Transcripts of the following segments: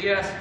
días.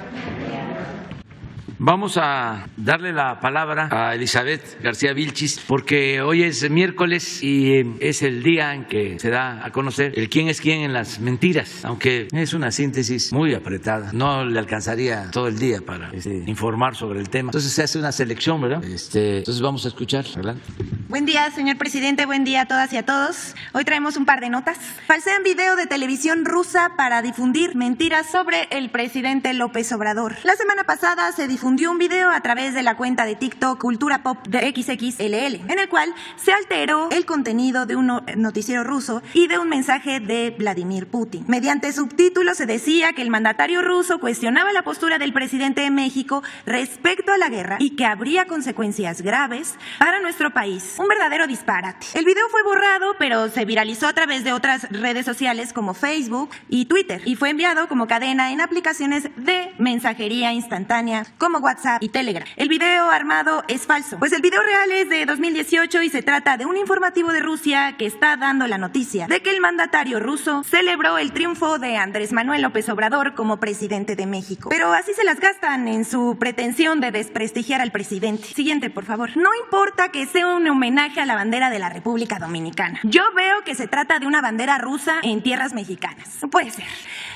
Vamos a darle la palabra a Elizabeth García Vilchis porque hoy es miércoles y es el día en que se da a conocer el quién es quién en las mentiras, aunque es una síntesis muy apretada. No le alcanzaría todo el día para informar sobre el tema. Entonces se hace una selección, ¿verdad? Entonces vamos a escuchar. Adelante. Buen día, señor presidente. Buen día a todas y a todos. Hoy traemos un par de notas. Falsean video de televisión rusa para difundir mentiras sobre el presidente López Obrador. La semana pasada se difundió un video a través de la cuenta de TikTok Cultura Pop de XXLL, en el cual se alteró el contenido de un noticiero ruso y de un mensaje de Vladimir Putin. Mediante subtítulos se decía que el mandatario ruso cuestionaba la postura del presidente de México respecto a la guerra y que habría consecuencias graves para nuestro país. Un verdadero disparate. El video fue borrado, pero se viralizó a través de otras redes sociales como Facebook y Twitter y fue enviado como cadena en aplicaciones de mensajería instantánea como WhatsApp y Telegram. El video armado es falso, pues el video real es de 2018 y se trata de un informativo de Rusia que está dando la noticia de que el mandatario ruso celebró el triunfo de Andrés Manuel López Obrador como presidente de México. Pero así se las gastan en su pretensión de desprestigiar al presidente. Siguiente, por favor. No importa que sea un homenaje a la bandera de la República Dominicana. Yo veo que se trata de una bandera rusa en tierras mexicanas. No puede ser.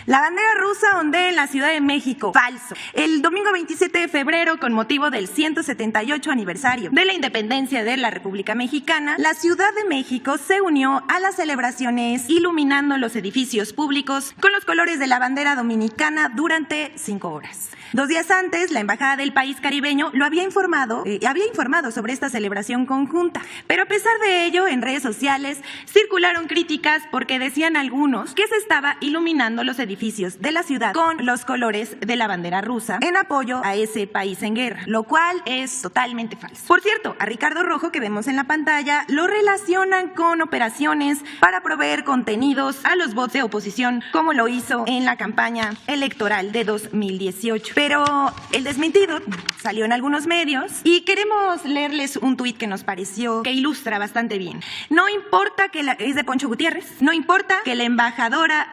La bandera rusa ondea en la Ciudad de México. Falso. El domingo 27 de febrero, con motivo del 178 aniversario de la independencia de la República Mexicana, la Ciudad de México se unió a las celebraciones iluminando los edificios públicos con los colores de la bandera dominicana durante 5 horas. 2 días antes, la embajada del país caribeño había informado sobre esta celebración conjunta. Pero a pesar de ello, en redes sociales circularon críticas porque decían algunos que se estaba iluminando los edificios de la ciudad con los colores de la bandera rusa en apoyo a ese país en guerra, lo cual es totalmente falso. Por cierto, a Ricardo Rojo, que vemos en la pantalla, lo relacionan con operaciones para proveer contenidos a los bots de oposición, como lo hizo en la campaña electoral de 2018. Pero el desmentido salió en algunos medios y queremos leerles un tuit que nos pareció que ilustra bastante bien. No importa que es de Poncho Gutiérrez, no importa que la embajadora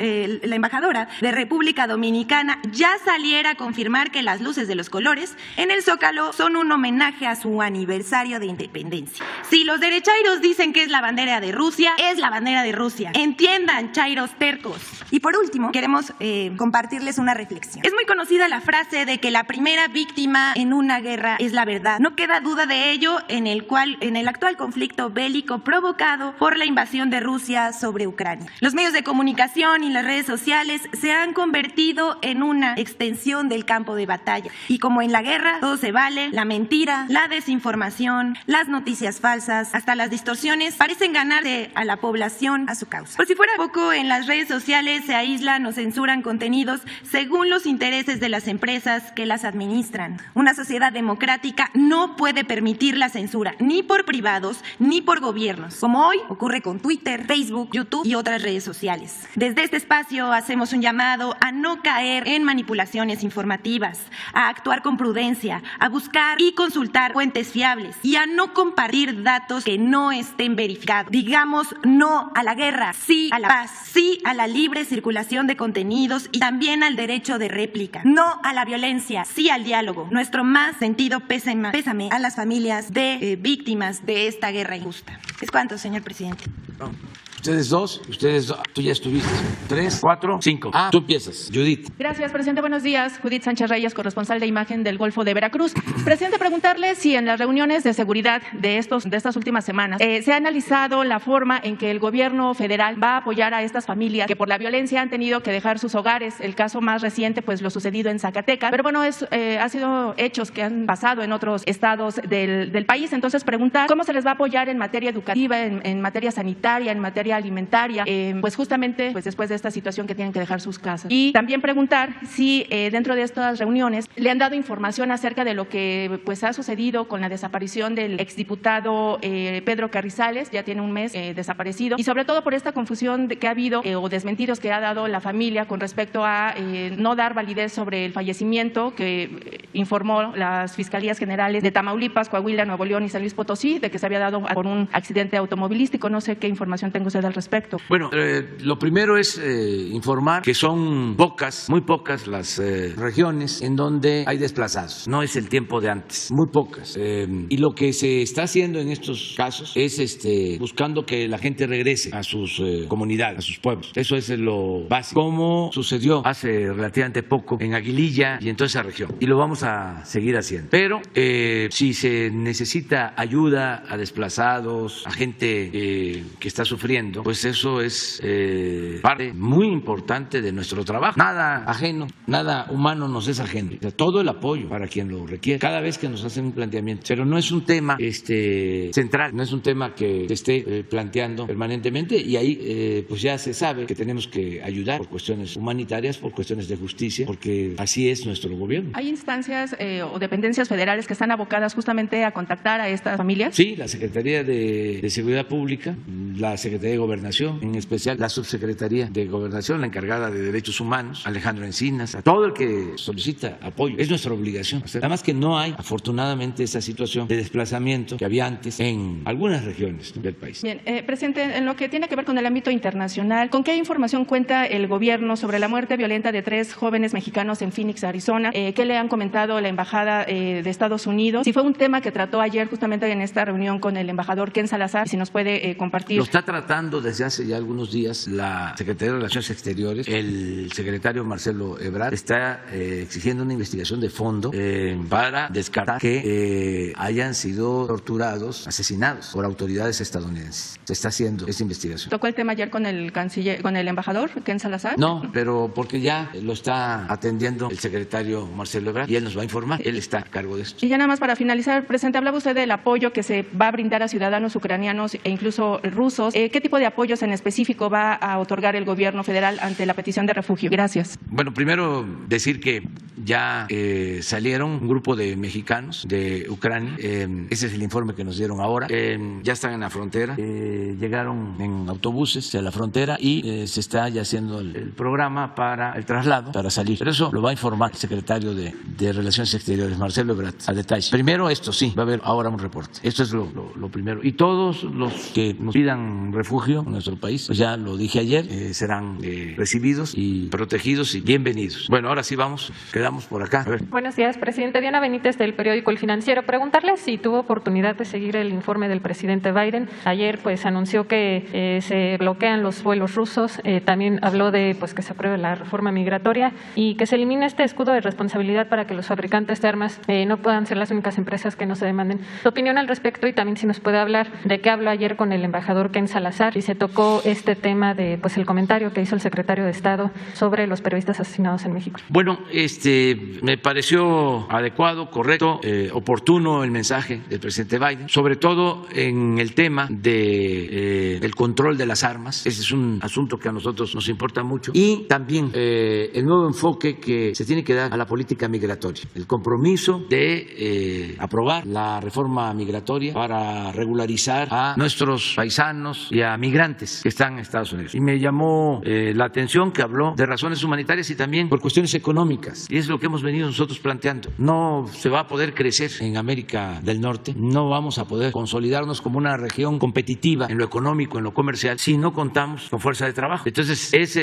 de República Dominicana ya saliera a confirmar que las luces de los colores en el Zócalo son un homenaje a su aniversario de independencia. Si los derechairos dicen que es la bandera de Rusia, es la bandera de Rusia. Entiendan, chairos tercos. Y por último, queremos compartirles una reflexión. Es muy conocida la frase de que la primera víctima en una guerra es la verdad. No queda duda de ello en el actual conflicto bélico provocado por la invasión de Rusia sobre Ucrania. Los medios de comunicación y las redes sociales se han convertido en una extensión del campo de batalla. Y como en la guerra, todo se vale, la mentira, la desinformación, las noticias falsas, hasta las distorsiones parecen ganarse a la población a su causa. Por si fuera poco, en las redes sociales se aíslan o censuran contenidos según los intereses de las empresas que las administran. Una sociedad democrática no puede permitir la censura, ni por privados, ni por gobiernos, como hoy ocurre con Twitter, Facebook, YouTube y otras redes sociales. Desde este espacio hacemos un llamado a no caer en manipulaciones informativas, a actuar con prudencia, a buscar y consultar fuentes fiables y a no compartir datos que no estén verificados. Digamos no a la guerra, sí a la paz, sí a la libre circulación de contenidos y también al derecho de réplica. No a la violencia, sí al diálogo. Nuestro más sentido pésame a las familias de víctimas de esta guerra injusta. Es cuanto, señor presidente. Ustedes dos, tú ya estuviste. 3, 4, 5. Tú empiezas, Judith. Gracias, presidente. Buenos días. Judith Sánchez Reyes, corresponsal de Imagen del Golfo de Veracruz. Presidente, preguntarle si en las reuniones de seguridad de estas últimas semanas se ha analizado la forma en que el gobierno federal va a apoyar a estas familias que por la violencia han tenido que dejar sus hogares. El caso más reciente, pues lo sucedido en Zacatecas. Pero bueno, ha sido hechos que han pasado en otros estados del país. Entonces, preguntar cómo se les va a apoyar en materia educativa, en materia sanitaria, en materia alimentaria, pues justamente después de esta situación que tienen que dejar sus casas. Y también preguntar si dentro de estas reuniones le han dado información acerca de lo que pues ha sucedido con la desaparición del exdiputado Pedro Carrizales, ya tiene un mes desaparecido, y sobre todo por esta confusión que ha habido o desmentidos que ha dado la familia con respecto a no dar validez sobre el fallecimiento que informó las Fiscalías Generales de Tamaulipas, Coahuila, Nuevo León y San Luis Potosí, de que se había dado por un accidente automovilístico. No sé qué información tengo usted al respecto? Bueno, lo primero es informar que son pocas, muy pocas las regiones en donde hay desplazados. No es el tiempo de antes, muy pocas. Y lo que se está haciendo en estos casos es buscando que la gente regrese a sus comunidades, a sus pueblos. Eso es lo básico. Como sucedió hace relativamente poco en Aguililla y en toda esa región. Y lo vamos a seguir haciendo. Pero si se necesita ayuda a desplazados, a gente que está sufriendo, pues eso es parte muy importante de nuestro trabajo. Nada ajeno, nada humano nos es ajeno. O sea, todo el apoyo para quien lo requiere, cada vez que nos hacen un planteamiento. Pero no es un tema central, no es un tema que se esté planteando permanentemente, y ahí pues ya se sabe que tenemos que ayudar por cuestiones humanitarias, por cuestiones de justicia, porque así es nuestro gobierno. ¿Hay instancias o dependencias federales que están abocadas justamente a contactar a estas familias? Sí, la Secretaría de Seguridad Pública, la Secretaría de Gobernación, en especial la Subsecretaría de Gobernación, la encargada de Derechos Humanos, Alejandro Encinas, a todo el que solicita apoyo. Es nuestra obligación hacer. Además que no hay, afortunadamente, esa situación de desplazamiento que había antes en algunas regiones del país. Bien, presidente, en lo que tiene que ver con el ámbito internacional, ¿con qué información cuenta el gobierno sobre la muerte violenta de 3 jóvenes mexicanos en Phoenix, Arizona? ¿Qué le han comentado la Embajada de Estados Unidos? Si fue un tema que trató ayer justamente en esta reunión con el embajador Ken Salazar, si nos puede compartir. Lo está tratando desde hace ya algunos días la Secretaría de Relaciones Exteriores. El secretario Marcelo Ebrard está exigiendo una investigación de fondo para descartar que hayan sido torturados, asesinados por autoridades estadounidenses. Se está haciendo esa investigación. ¿Tocó el tema ayer con el canciller, con el embajador Ken Salazar? No, pero porque ya lo está atendiendo el secretario Marcelo Ebrard y él nos va a informar. Él está a cargo de esto. Y ya nada más para finalizar, presidente, hablaba usted del apoyo que se va a brindar a ciudadanos ucranianos e incluso rusos. ¿Qué tipo de apoyos en específico va a otorgar el gobierno federal ante la petición de refugio? Gracias. Bueno, primero decir que ya salieron un grupo de mexicanos de Ucrania. Ese es el informe que nos dieron ahora. Ya están en la frontera. Llegaron en autobuses a la frontera y se está ya haciendo el programa para el traslado, para salir. Pero eso lo va a informar el secretario de Relaciones Exteriores, Marcelo Ebrard, a detalle. Primero esto, sí, va a haber ahora un reporte. Esto es lo primero. Y todos los que nos pidan refugio en nuestro país, pues ya lo dije ayer, serán recibidos y protegidos y bienvenidos. Bueno, ahora sí vamos, quedamos por acá. A ver. Buenos días, presidente. Diana Benítez, del periódico El Financiero. Preguntarle si tuvo oportunidad de seguir el informe del presidente Biden. Ayer pues anunció que se bloquean los vuelos rusos. También habló de pues que se apruebe la reforma migratoria y que se elimine este escudo de responsabilidad para que los fabricantes de armas no puedan ser las únicas empresas que no se demanden. Su opinión al respecto, y también si nos puede hablar de qué habló ayer con el embajador Ken Salazar y se tocó este tema de pues el comentario que hizo el secretario de Estado sobre los periodistas asesinados en México. Bueno, me pareció adecuado, correcto, oportuno el mensaje del presidente Biden, sobre todo en el tema del control de las armas. Ese es un asunto que a nosotros nos importa mucho. Y también el nuevo enfoque que se tiene que dar a la política migratoria, el compromiso de aprobar la reforma migratoria para regularizar a nuestros paisanos y a migrantes que están en Estados Unidos. Y me llamó la atención que habló de razones humanitarias y también por cuestiones económicas. Y es lo que hemos venido nosotros planteando. No se va a poder crecer en América del Norte, no vamos a poder consolidarnos como una región competitiva en lo económico, en lo comercial, si no contamos con fuerza de trabajo. Entonces es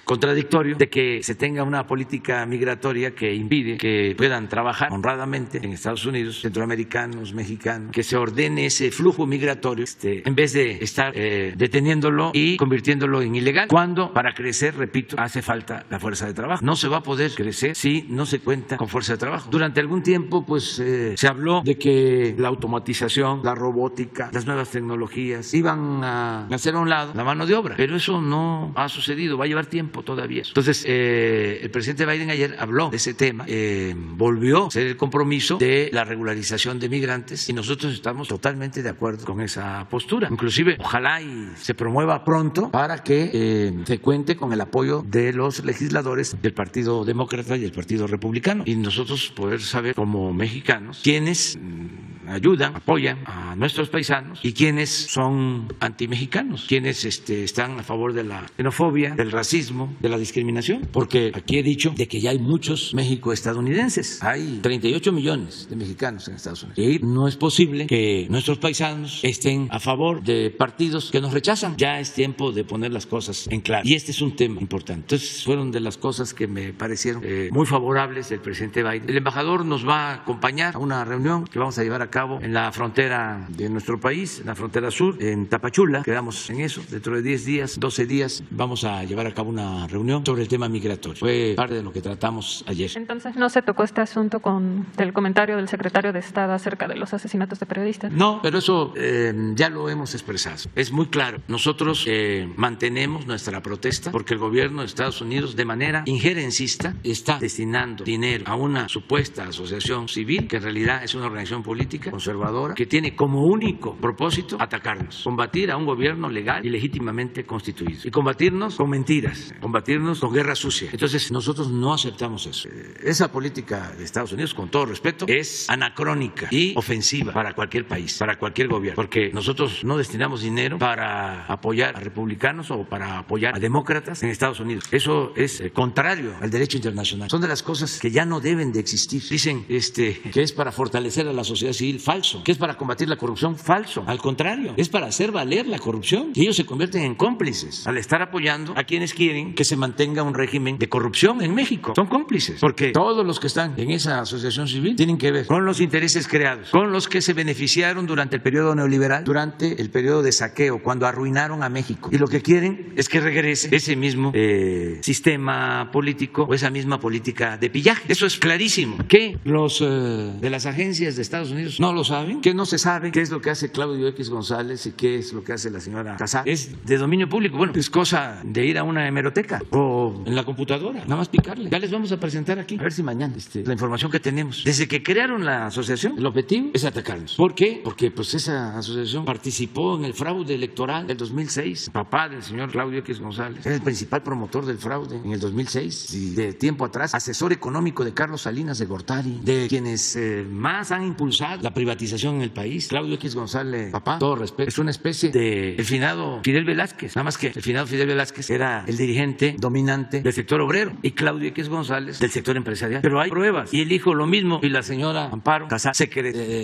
contradictorio de que se tenga una política migratoria que impide que puedan trabajar honradamente en Estados Unidos, centroamericanos, mexicanos, que se ordene ese flujo migratorio en vez de estar deteniéndolo y convirtiéndolo en ilegal, cuando para crecer, repito, hace falta la fuerza de trabajo. No se va a poder crecer si no se cuenta con fuerza de trabajo. Durante algún tiempo pues se habló de que la automatización, la robótica, las nuevas tecnologías iban a hacer a un lado la mano de obra, pero eso no ha sucedido, va a llevar tiempo todavía. Entonces el presidente Biden ayer habló de ese tema, volvió a hacer el compromiso de la regularización de migrantes y nosotros estamos totalmente de acuerdo con esa postura. Inclusive ojalá y se promueva pronto para que se cuente con el apoyo de los legisladores del Partido Demócrata y el Partido Republicano, y nosotros poder saber como mexicanos quiénes ayudan, apoyan a nuestros paisanos y quienes son antimexicanos, quienes están a favor de la xenofobia, del racismo, de la discriminación, porque aquí he dicho de que ya hay muchos mexicoestadounidenses, hay 38 millones de mexicanos en Estados Unidos y no es posible que nuestros paisanos estén a favor de partidos que nos rechazan. Ya es tiempo de poner las cosas en claro y este es un tema importante. Entonces fueron de las cosas que me parecieron muy favorables del presidente Biden. El embajador nos va a acompañar a una reunión que vamos a llevar a cabo en la frontera de nuestro país, en la frontera sur, en Tapachula. Quedamos en eso. Dentro de 10 días, 12 días, vamos a llevar a cabo una reunión sobre el tema migratorio. Fue parte de lo que tratamos ayer. Entonces, ¿no se tocó este asunto con el comentario del secretario de Estado acerca de los asesinatos de periodistas? No, pero eso ya lo hemos expresado. Es muy claro. Nosotros mantenemos nuestra protesta porque el gobierno de Estados Unidos, de manera injerencista, está destinando dinero a una supuesta asociación civil que en realidad es una organización política conservadora que tiene como único propósito atacarnos, combatir a un gobierno legal y legítimamente constituido y combatirnos con mentiras, combatirnos con guerra sucia. Entonces nosotros no aceptamos eso. Esa política de Estados Unidos, con todo respeto, es anacrónica y ofensiva para cualquier país, para cualquier gobierno, porque nosotros no destinamos dinero para apoyar a republicanos o para apoyar a demócratas en Estados Unidos. Eso es contrario al derecho internacional. Son de las cosas que ya no deben de existir. Dicen que es para fortalecer a la sociedad civil, falso. Que es para combatir la corrupción, falso. Al contrario, es para hacer valer la corrupción. Y ellos se convierten en cómplices al estar apoyando a quienes quieren que se mantenga un régimen de corrupción en México. Son cómplices, porque todos los que están en esa asociación civil tienen que ver con los intereses creados, con los que se beneficiaron durante el periodo neoliberal, durante el periodo de saqueo, cuando arruinaron a México. Y lo que quieren es que regrese ese mismo sistema político o esa misma política de pillaje. Eso es clarísimo. ¿Que los de las agencias de Estados Unidos no lo saben? ¿Que no se sabe qué es lo que hace Claudio X González y qué es lo que hace la señora Casar? Es de dominio público. Bueno, es cosa de ir a una hemeroteca o en la computadora, nada más picarle. Ya les vamos a presentar aquí, a ver si mañana la información que tenemos. Desde que crearon la asociación, el objetivo es atacarnos. ¿Por qué? Porque pues esa asociación participó en el fraude electoral del 2006. El papá del señor Claudio X González era el principal promotor del fraude en el 2006 y de tiempo atrás asesor económico de Carlos Salinas de Gortari, de quienes más han impulsado la privatización en el país. Claudio X González, papá, todo respeto, es una especie de el finado Fidel Velázquez, nada más que el finado Fidel Velázquez era el dirigente dominante del sector obrero y Claudio X González del sector empresarial. Pero hay pruebas y el hijo lo mismo y la señora Amparo Casar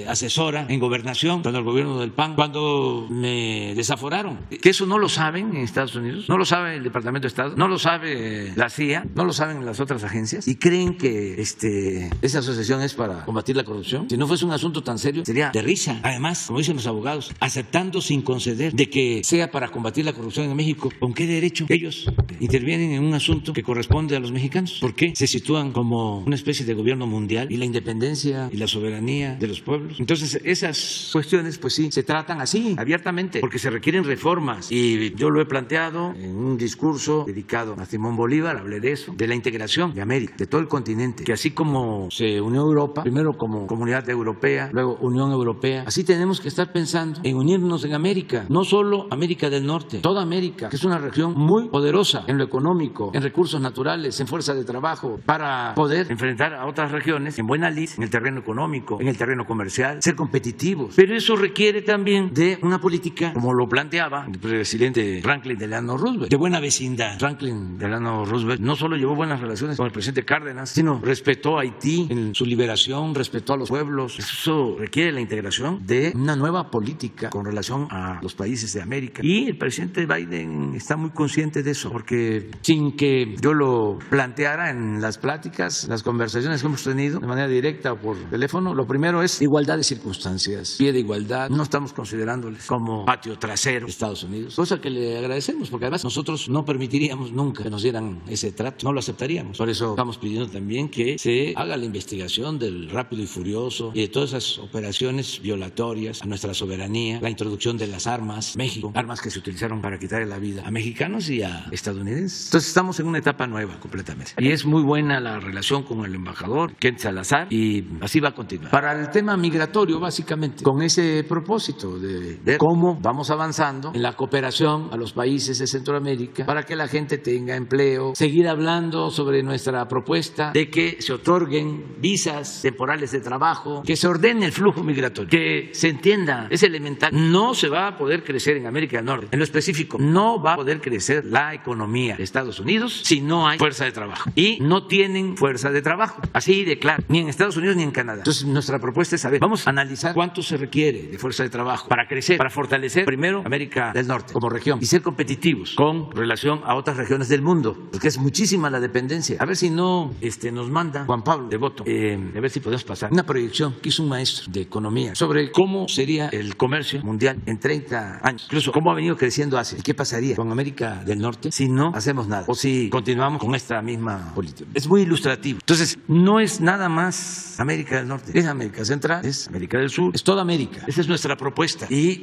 asesora en gobernación cuando el gobierno del PAN, cuando me desaforaron. Que eso no lo saben en Estados Unidos, no lo sabe el Departamento de Estado, no lo sabe la CIA, no lo saben las otras agencias y creen que esa asociación es para combatir la corrupción. Si no fuese un asunto tan serio, sería de risa. Además, como dicen los abogados, aceptando sin conceder de que sea para combatir la corrupción en México, ¿con qué derecho ellos intervienen en un asunto que corresponde a los mexicanos? ¿Por qué se sitúan como una especie de gobierno mundial y la independencia y la soberanía de los pueblos? Entonces, esas cuestiones, pues sí, se tratan así, abiertamente, porque se requieren reformas y yo lo he planteado en un discurso dedicado a Simón Bolívar, hablé de eso, de la integración de América, de todo el continente, que así como se unió Europa, primero como Comunidad Europea, luego Unión Europea, así tenemos que estar pensando en unirnos en América, no solo América del Norte, toda América, que es una región muy poderosa en lo económico, en recursos naturales, en fuerza de trabajo, para poder enfrentar a otras regiones en buena lid, en el terreno económico, en el terreno comercial, ser competitivos. Pero eso requiere también de una política, como lo planteaba el presidente Franklin Delano Roosevelt, de buena vecindad. Franklin Delano Roosevelt no solo llevó buenas relaciones con el presidente Cárdenas, sino respetó a Haití en su liberación, respetó a los pueblos. Eso requiere la integración de una nueva política con relación a los países de América. Y el presidente Biden está muy consciente de eso, porque sin que yo lo planteara en las pláticas, las conversaciones que hemos tenido de manera directa o por teléfono, lo primero es igualdad de circunstancias, pie de igualdad. No estamos considerándoles como patio trasero de Estados Unidos, cosa que le agradecemos, porque además nosotros no permitiríamos nunca que nos dieran ese trato, no lo aceptaríamos. Por eso estamos pidiendo también que se haga la investigación del Rápido y Furioso y de todas esas operaciones violatorias a nuestra soberanía, la introducción de las armas, México, armas que se utilizaron para quitarle la vida a mexicanos y a estadounidenses. Entonces estamos en una etapa nueva completamente. Y es muy buena la relación con el embajador Ken Salazar y así va a continuar. Para el tema migratorio, básicamente, con ese propósito de ver cómo vamos avanzando en la cooperación a los países de Centroamérica para que la gente tenga empleo, seguir hablando sobre nuestra propuesta de que se otorguen visas temporales de trabajo, que se ordene el flujo migratorio. Que se entienda, es elemental. No se va a poder crecer en América del Norte. En lo específico, no va a poder crecer la economía de Estados Unidos si no hay fuerza de trabajo. Y no tienen fuerza de trabajo. Así de claro. Ni en Estados Unidos ni en Canadá. Entonces, nuestra propuesta es saber, vamos a analizar cuánto se requiere de fuerza de trabajo para crecer, para fortalecer primero América del Norte como región y ser competitivos con relación a otras regiones del mundo, porque es muchísima la dependencia. A ver si no nos manda Juan Pablo Devoto, a ver si podemos pasar una proyección que hizo un maestro de economía sobre cómo sería el comercio mundial en 30 años, incluso cómo ha venido creciendo Asia y qué pasaría con América del Norte si no hacemos nada o si continuamos con esta misma política. Es muy ilustrativo. Entonces, no es nada más América del Norte, es América Central, es América del Sur, es toda América. Esa es nuestra propuesta. Y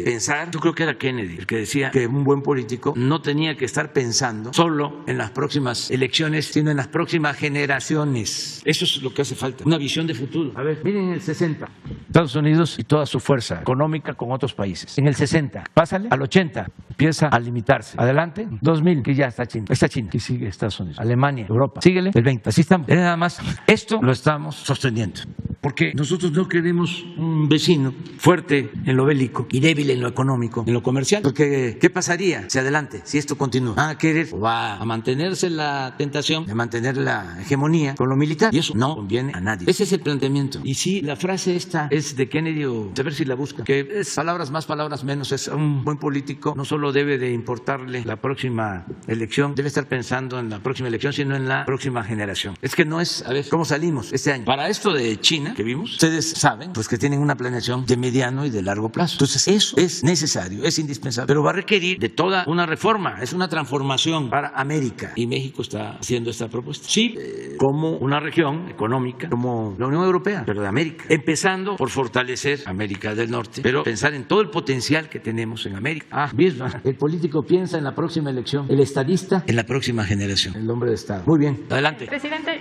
pensar, yo creo que era Kennedy el que decía que un buen político no tenía que estar pensando solo en las próximas elecciones, sino en las próximas generaciones. Eso es lo que hace falta, una visión de futuro. A ver, miren el 60, Estados Unidos y toda su fuerza económica con otros países. En el 60, pásale al 80, empieza a limitarse. Adelante, 2000, que ya está China, que sigue Estados Unidos, Alemania, Europa, síguele, el 20, así estamos. Nada más, esto lo estamos sosteniendo, porque nosotros no queremos un vecino fuerte en lo bélico y débil en lo económico, en lo comercial, porque ¿qué pasaría si adelante, si esto continúa? Van a querer o va a mantenerse la tentación de mantener la hegemonía con lo militar y eso no conviene a nadie. Ese es el planteamiento. Y si la frase esta es de Kennedy, o a ver si la busca, que es palabras más, palabras menos, es un buen político, no solo debe de importarle la próxima elección, debe estar pensando en la próxima elección, sino en la próxima generación. Es que no es, a ver, ¿cómo salimos este año? Para esto de China que vimos, ustedes saben, pues que tienen una planeación de mediano y de largo plazo. Entonces, eso es necesario, es indispensable, pero va a requerir de toda una reforma, es una transformación para América y México está haciendo esta propuesta. Sí, como una región económica, como la Unión Europea, pero de América, empezando por fortalecer América del Norte, pero pensar en todo el potencial que tenemos en América. Bismarck, el político piensa en la próxima elección, el estadista en la próxima generación, el hombre de Estado. Muy bien, adelante. Presidente,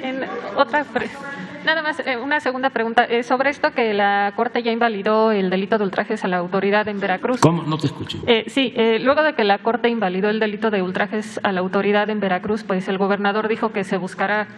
nada más una segunda pregunta sobre esto que la Corte ya invalidó el delito de ultrajes a la autoridad en Veracruz. ¿Cómo? No te escucho. Sí, luego de que la Corte invalidó el delito de ultrajes a la autoridad en Veracruz, pues el gobernador dijo que se buscará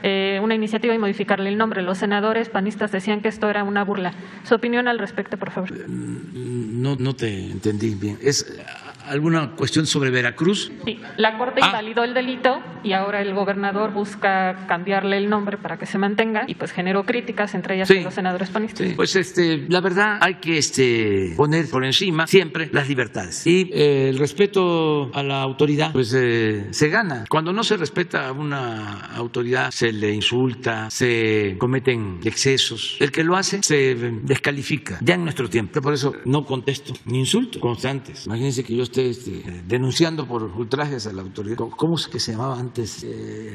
una iniciativa y modificarle el nombre. Los senadores panistas decían que esto era una burla. Su opinión al respecto, por favor. No te entendí bien. ¿Es alguna cuestión sobre Veracruz? Sí, la Corte invalidó el delito y ahora el gobernador busca cambiarle el nombre para que se mantenga y pues generó críticas, entre ellas los senadores panistas. Sí. Pues la verdad hay que poner por encima siempre las libertades y el respeto a la autoridad pues se gana. Cuando no se respeta a una autoridad se le insulta, se cometen excesos. El que lo hace se descalifica. Ya en nuestro tiempo. Yo por eso no contesto ni insultos constantes. Imagínense que yo esté denunciando por ultrajes a la autoridad. ¿Cómo es que se llamaba antes?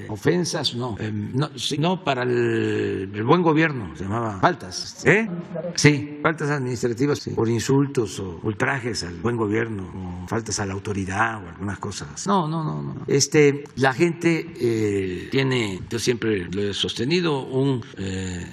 Ofensas, no, para el buen gobierno se llamaba faltas. Sí, faltas administrativas por insultos o ultrajes al buen gobierno o faltas a la autoridad o algunas cosas. No. La gente tiene, yo siempre lo he sostenido, un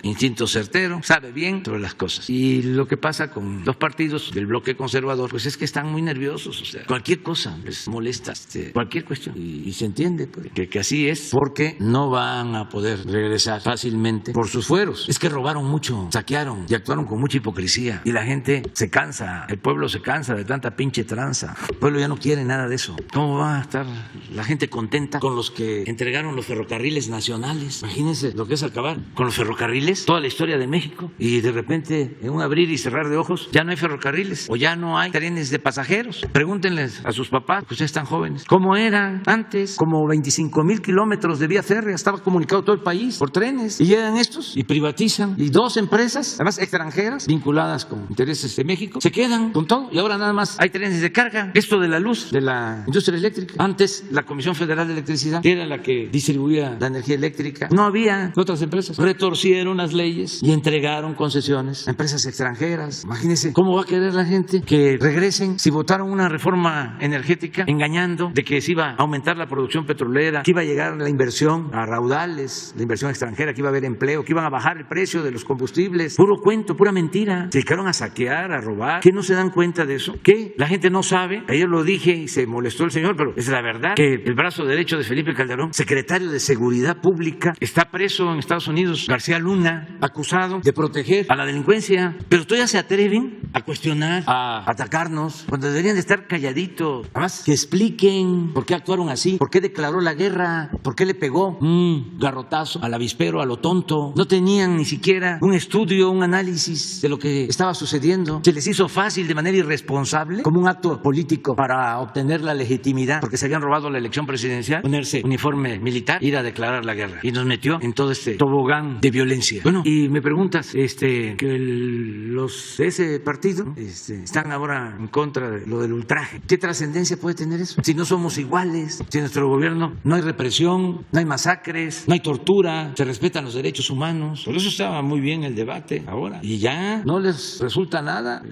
instinto certero, sabe bien sobre las cosas. Y lo que pasa con los partidos del bloque conservador, pues es que están muy nerviosos. O sea, cualquier cosa les molesta, cualquier cuestión. Y se entiende pues, que así es, porque no van a poder regresar fácilmente por sus fueros. Es que robaron mucho, saquearon y actuaron con mucha hipocresía. Y la gente se cansa, el pueblo se cansa de tanta pinche tranza. El pueblo ya no quiere nada de eso. ¿Cómo va a estar la gente contenta con los que entregaron los ferrocarriles nacionales? Imagínense lo que es acabar con los ferrocarriles, toda la historia de México, y de repente, en un abrir y cerrar de ojos, ya no hay ferrocarriles o ya no hay trenes de pasajeros. Pregúntenles a sus papás, que ustedes están jóvenes, ¿cómo eran antes? Como 25,000 kilómetros de vía férrea, estaba comunicado todo el país por trenes, y llegan estos y privatizan, y dos empresas, además extranjeras, vinculadas con intereses de México, se quedan con todo, y ahora nada más hay trenes de carga. Esto de la luz, de la industria eléctrica, antes la Comisión Federal de Electricidad, que era la que distribuía la energía eléctrica, no había otras empresas, retorcieron las leyes y entregaron concesiones a empresas extranjeras. Imagínense cómo va a querer la gente que regresen si votaron una reforma reforma energética engañando de que se iba a aumentar la producción petrolera, que iba a llegar la inversión a raudales, la inversión extranjera, que iba a haber empleo, que iban a bajar el precio de los combustibles. Puro cuento, pura mentira. Se dedicaron a saquear, a robar. ¿Qué no se dan cuenta de eso? ¿Qué? La gente no sabe. Ayer lo dije y se molestó el señor, pero es la verdad que el brazo derecho de Felipe Calderón, secretario de Seguridad Pública, está preso en Estados Unidos. García Luna, acusado de proteger a la delincuencia. Pero todavía se atreven a cuestionar, a atacarnos, cuando deberían de estar calladitos. Además, que expliquen por qué actuaron así, por qué declaró la guerra, por qué le pegó un garrotazo al avispero, a lo tonto. No tenían ni siquiera un estudio, un análisis de lo que estaba sucediendo. Se les hizo fácil de manera irresponsable, como un acto político para obtener la legitimidad, porque se habían robado la elección presidencial, ponerse uniforme militar, ir a declarar la guerra. Y nos metió en todo este tobogán de violencia. Bueno, y me preguntas que los de ese partido están ahora en contra de lo del ultraje. ¿Qué trascendencia puede tener eso? Si no somos iguales, si en nuestro gobierno no hay represión, no hay masacres, no hay tortura, se respetan los derechos humanos. Por eso estaba muy bien el debate ahora. Y ya no les resulta nada.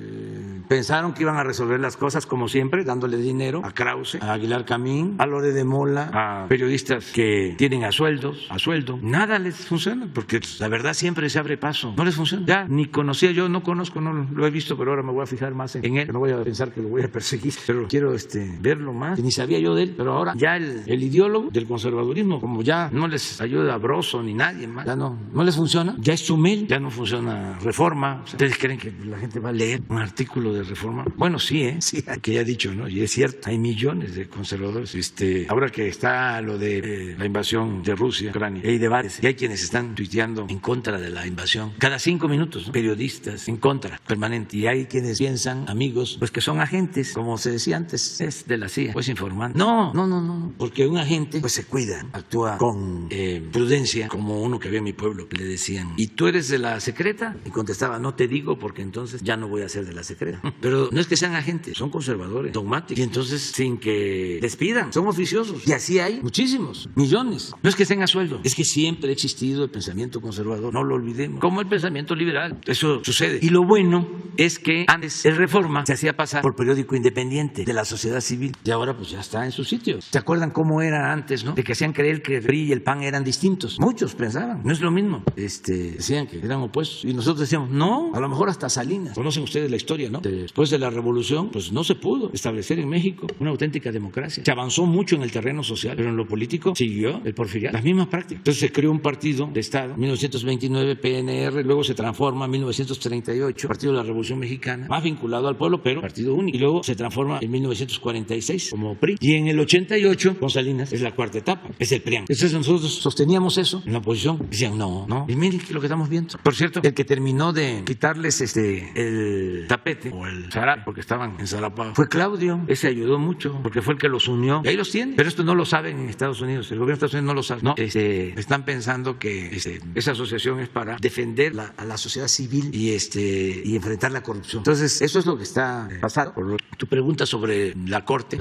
Pensaron que iban a resolver las cosas como siempre, dándole dinero a Krause, a Aguilar Camín, a Lore de Mola, a periodistas que tienen a sueldo. Nada les funciona, porque la verdad siempre se abre paso. No les funciona. Ya ni conocía yo, no conozco, no lo he visto, pero ahora me voy a fijar más en él. No voy a pensar que lo voy a perseguir, pero quiero verlo más. Ni sabía yo de él, pero ahora ya el ideólogo del conservadurismo, como ya no les ayuda a Broso ni nadie más, ya no les funciona. Ya es Chumel, ya no funciona Reforma. O sea, ¿ustedes creen que la gente va a leer un artículo de Reforma? Bueno, sí, que ya he dicho, ¿no? Y es cierto, hay millones de conservadores. Ahora que está lo de la invasión de Rusia, Ucrania, hay debates y hay quienes están tuiteando en contra de la invasión. Cada 5 minutos, ¿no? Periodistas en contra, permanente. Y hay quienes piensan, amigos, pues que son agentes, como se decía antes, es de la CIA, pues informando. No, porque un agente pues se cuida, actúa con prudencia, como uno que había en mi pueblo, que le decían, ¿y tú eres de la secreta? Y contestaba, no te digo porque entonces ya no voy a ser de la secreta. Pero no es que sean agentes, son conservadores, dogmáticos. Y entonces, sin que les pidan, son oficiosos. Y así hay muchísimos, millones. No es que estén a sueldo, es que siempre ha existido el pensamiento conservador, no lo olvidemos. Como el pensamiento liberal, eso sucede. Y lo bueno es que antes el Reforma se hacía pasar por periódico independiente de la sociedad civil. Y ahora pues ya está en su sitio. ¿Se acuerdan cómo era antes, no? De que hacían creer que el PRI y el PAN eran distintos. Muchos pensaban, no es lo mismo. Decían que eran opuestos. Y nosotros decíamos, no, a lo mejor hasta Salinas. Conocen ustedes la historia, ¿no? Después de la revolución, pues no se pudo establecer en México una auténtica democracia. Se avanzó mucho en el terreno social, pero en lo político siguió el porfiriato, las mismas prácticas. Entonces se creó un partido de Estado, 1929 PNR, luego se transforma en 1938, Partido de la Revolución Mexicana, más vinculado al pueblo, pero partido único. Y luego se transforma en 1946 como PRI. Y en el 88, con Salinas, es la cuarta etapa, es el PRIAN. Entonces nosotros sosteníamos eso en la oposición. Decían, no. Y miren lo que estamos viendo. Por cierto, el que terminó de quitarles el tapete o el zarape, porque estaban en Zarapago, fue Claudio. Ese ayudó mucho, porque fue el que los unió. Y ahí los tienen. Pero esto no lo saben en Estados Unidos. El gobierno de Estados Unidos no lo sabe. No, están pensando que esa asociación es para defender a la sociedad civil y enfrentar la corrupción. Entonces, eso es lo que está pasando. Por tu pregunta sobre la Corte,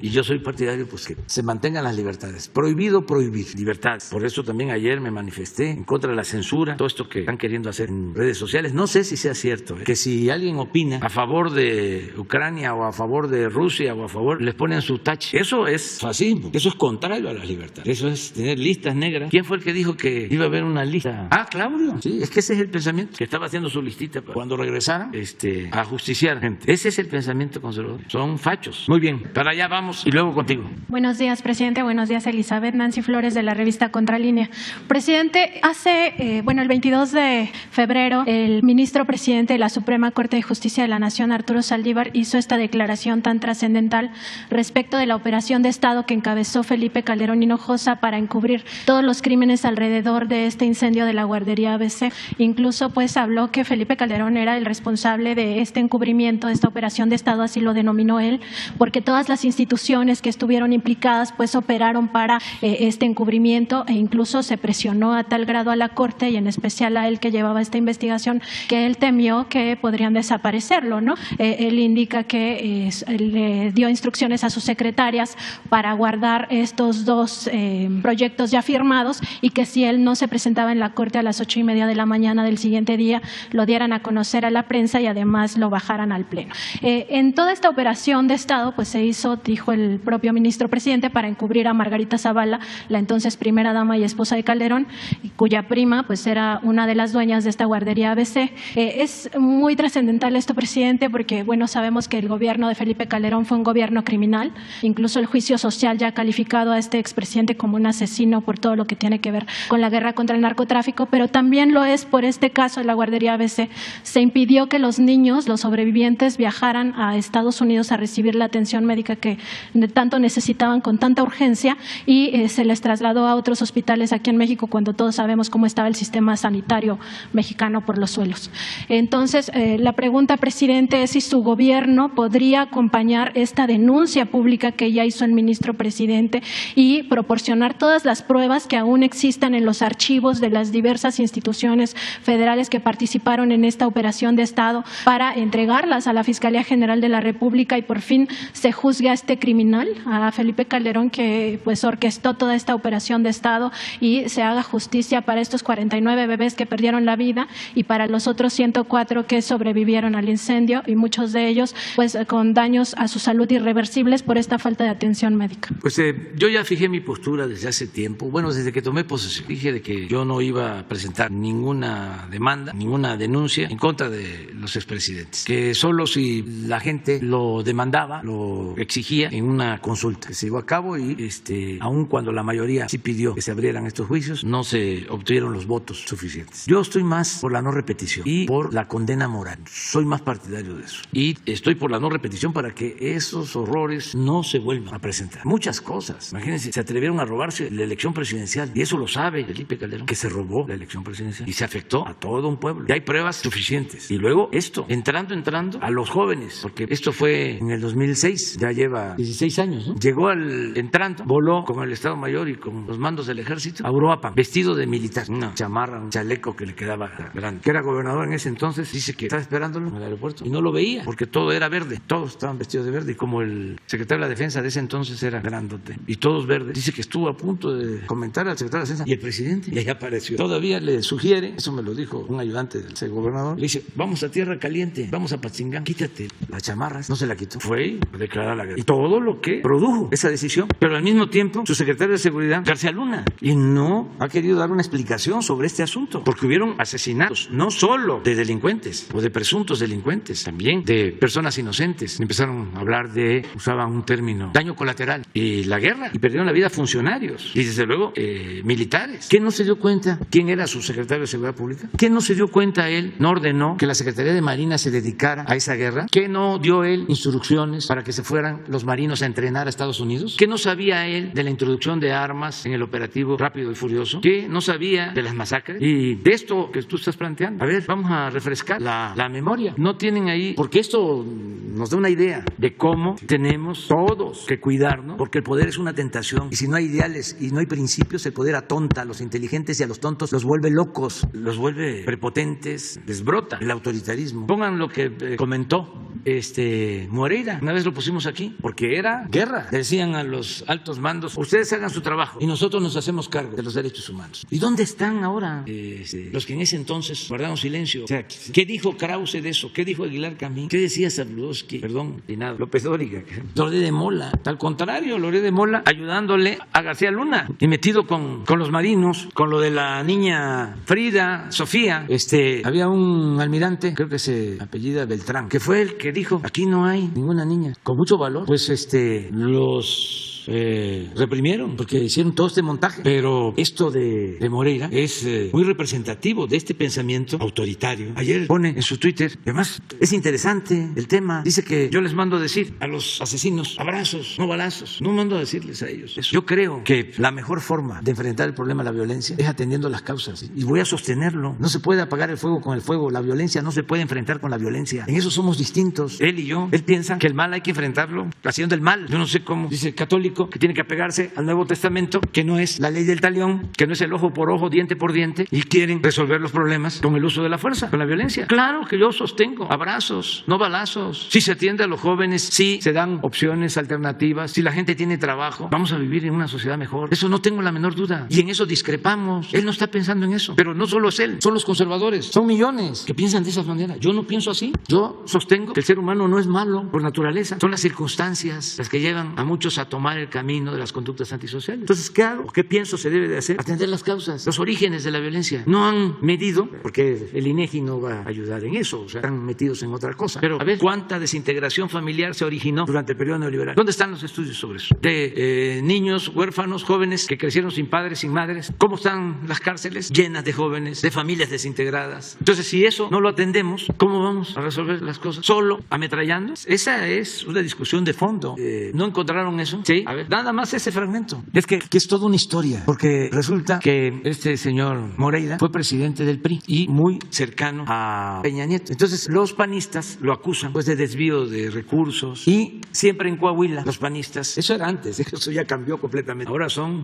y yo soy partidario pues que se mantengan las libertades. Prohibido prohibir libertades. Por eso también ayer me manifesté en contra de la censura, todo esto que están queriendo hacer en redes sociales. No sé si sea cierto, que si alguien opina a favor de Ucrania o a favor de Rusia o a favor, les ponen su tache. Eso es fascismo, eso es contrario a las libertades. Eso es tener listas negras. ¿Quién fue el que dijo que iba a haber una lista? Ah, Claudio. Sí, es que ese es el pensamiento, que estaba haciendo su listita para cuando regresaran a justiciar gente. Ese es el pensamiento conservador. Son fachos. Muy bien, para allá vamos y luego contigo. Buenos días, presidente. Buenos días, Elizabeth. Nancy Flores, de la revista Contralínea. Presidente, el 22 de febrero, el ministro presidente de la Suprema Corte de Justicia de la Nación, Arturo Saldívar, hizo esta declaración tan trascendental respecto de la operación de Estado que encabezó Felipe Calderón Hinojosa para encubrir todos los crímenes alrededor de este incendio de la guardería ABC. Incluso pues habló que Felipe Calderón era el responsable de este encubrimiento, de esta operación de Estado, así lo denominó él, porque todas las instituciones que estuvieron implicadas pues operaron para este encubrimiento, e incluso se presionó a tal grado a la Corte y en especial a él que llevaba esta investigación, que él temió que podrían desaparecerlo. hacerlo, ¿no? Él indica que le dio instrucciones a sus secretarias para guardar estos dos proyectos ya firmados y que si él no se presentaba en la Corte a las 8:30 de la mañana del siguiente día, lo dieran a conocer a la prensa y además lo bajaran al Pleno. En toda esta operación de Estado, pues se hizo, dijo el propio ministro presidente, para encubrir a Margarita Zavala, la entonces primera dama y esposa de Calderón, cuya prima pues era una de las dueñas de esta guardería ABC. Es muy trascendental esto, presidente, porque bueno, sabemos que el gobierno de Felipe Calderón fue un gobierno criminal, incluso el juicio social ya ha calificado a este expresidente como un asesino por todo lo que tiene que ver con la guerra contra el narcotráfico, pero también lo es por este caso de la guardería ABC. Se impidió que los niños, los sobrevivientes, viajaran a Estados Unidos a recibir la atención médica que tanto necesitaban con tanta urgencia y se les trasladó a otros hospitales aquí en México cuando todos sabemos cómo estaba el sistema sanitario mexicano por los suelos. Entonces, la pregunta, presidente, es si su gobierno podría acompañar esta denuncia pública que ya hizo el ministro presidente y proporcionar todas las pruebas que aún existan en los archivos de las diversas instituciones federales que participaron en esta operación de Estado para entregarlas a la Fiscalía General de la República y por fin se juzgue a este criminal, a Felipe Calderón, que pues orquestó toda esta operación de Estado, y se haga justicia para estos 49 bebés que perdieron la vida y para los otros 104 que sobrevivieron al incendio y muchos de ellos pues con daños a su salud irreversibles por esta falta de atención médica. Pues yo ya fijé mi postura desde hace tiempo, bueno, desde que tomé posesión, dije de que yo no iba a presentar ninguna demanda, ninguna denuncia en contra de los expresidentes, que solo si la gente lo demandaba, lo exigía en una consulta que se llevó a cabo y aun cuando la mayoría sí pidió que se abrieran estos juicios, no se obtuvieron los votos suficientes. Yo estoy más por la no repetición y por la condena moral, soy más partidario de eso y estoy por la no repetición para que esos horrores no se vuelvan a presentar. Muchas cosas, imagínense, se atrevieron a robarse la elección presidencial y eso lo sabe Felipe Calderón, que se robó la elección presidencial y se afectó a todo un pueblo. Y hay pruebas suficientes. Y luego esto, entrando a los jóvenes, porque esto fue en el 2006, ya lleva 16 años, ¿no? Llegó entrando, voló con el Estado Mayor y con los mandos del ejército a Uruapan, vestido de militar, una chamarra, un chaleco que le quedaba grande, que era gobernador en ese entonces, dice que estaba esperándolo en el aeropuerto y no lo veía porque todo era verde, todos estaban vestidos de verde y como el secretario de la Defensa de ese entonces era grandote y todos verdes, dice que estuvo a punto de comentar al secretario de la Defensa y el presidente, y ahí apareció. Todavía le sugiere, eso me lo dijo un ayudante del gobernador, le dice, vamos a Tierra Caliente, vamos a Patzingán, quítate las chamarras, no se la quitó, fue a declarar la guerra y todo lo que produjo esa decisión, pero al mismo tiempo su secretario de Seguridad, García Luna, y no ha querido dar una explicación sobre este asunto, porque hubieron asesinatos, no solo de delincuentes o de presuntos delincuentes, también de personas inocentes. Empezaron a hablar usaban un término, daño colateral, y la guerra, y perdieron la vida funcionarios, y desde luego militares. ¿Qué no se dio cuenta quién era su secretario de Seguridad Pública? ¿Qué no se dio cuenta él, no ordenó que la Secretaría de Marina se dedicara a esa guerra? ¿Qué no dio él instrucciones para que se fueran los marinos a entrenar a Estados Unidos? ¿Qué no sabía él de la introducción de armas en el operativo Rápido y Furioso? ¿Qué no sabía de las masacres? Y de esto que tú estás planteando, a ver, vamos a refrescar la memoria. No tienen ahí, porque esto nos da una idea de cómo tenemos todos que cuidarnos, porque el poder es una tentación y si no hay ideales y no hay principios, el poder atonta a los inteligentes y a los tontos los vuelve locos, los vuelve prepotentes, desbrota el autoritarismo. Pongan lo que comentó Moreira, una vez lo pusimos aquí, porque era guerra. Le decían a los altos mandos, ustedes hagan su trabajo y nosotros nos hacemos cargo de los derechos humanos. ¿Y dónde están ahora los que en ese entonces guardaron silencio? O sea, ¿qué dijo Krause de eso? ¿Qué dijo Aguilar Camín? ¿Qué decía Zabludovsky? Perdón, y nada, López Dóriga, Loret de Mola. Al contrario, Loret de Mola ayudándole a García Luna y metido con los marinos, con lo de la niña Frida, Sofía. Había un almirante, creo que se apellida Beltrán, que fue el que dijo, aquí no hay ninguna niña, con mucho valor. Pues los reprimieron porque hicieron todo este montaje, pero esto de Moreira es muy representativo de este pensamiento autoritario. Ayer pone en su Twitter, además es interesante el tema, dice que yo les mando a decir a los asesinos, abrazos, no balazos, no mando a decirles a ellos eso. Yo creo que la mejor forma de enfrentar el problema de la violencia es atendiendo las causas y voy a sostenerlo. No se puede apagar el fuego con el fuego, la violencia no se puede enfrentar con la violencia, en eso somos distintos, él y yo. Él piensa que el mal hay que enfrentarlo haciendo el mal, yo no sé cómo, dice católico católico que tiene que apegarse al Nuevo Testamento, que no es la ley del talión, que no es el ojo por ojo, diente por diente, y quieren resolver los problemas con el uso de la fuerza, con la violencia. Claro que yo sostengo abrazos, no balazos. Si se atiende a los jóvenes, si se dan opciones alternativas, si la gente tiene trabajo, vamos a vivir en una sociedad mejor. Eso no tengo la menor duda. Y en eso discrepamos. Él no está pensando en eso. Pero no solo es él, son los conservadores. Son millones que piensan de esa manera. Yo no pienso así. Yo sostengo que el ser humano no es malo por naturaleza. Son las circunstancias las que llevan a muchos a tomar el camino de las conductas antisociales. Entonces, ¿qué hago? ¿Qué pienso se debe de hacer? Atender las causas, los orígenes de la violencia. No han medido, porque el INEGI no va a ayudar en eso, o sea, están metidos en otra cosa. Pero a ver, ¿cuánta desintegración familiar se originó durante el periodo neoliberal? ¿Dónde están los estudios sobre eso? De niños, huérfanos, jóvenes que crecieron sin padres, sin madres. ¿Cómo están las cárceles? Llenas de jóvenes, de familias desintegradas. Entonces, si eso no lo atendemos, ¿cómo vamos a resolver las cosas? ¿Solo ametrallando? Esa es una discusión de fondo. ¿No encontraron eso? Sí. A ver, nada más ese fragmento. Es que es toda una historia, porque resulta que este señor Moreira fue presidente del PRI y muy cercano a Peña Nieto. Entonces, los panistas lo acusan pues de desvío de recursos y siempre en Coahuila los panistas, eso era antes, eso ya cambió completamente. Ahora son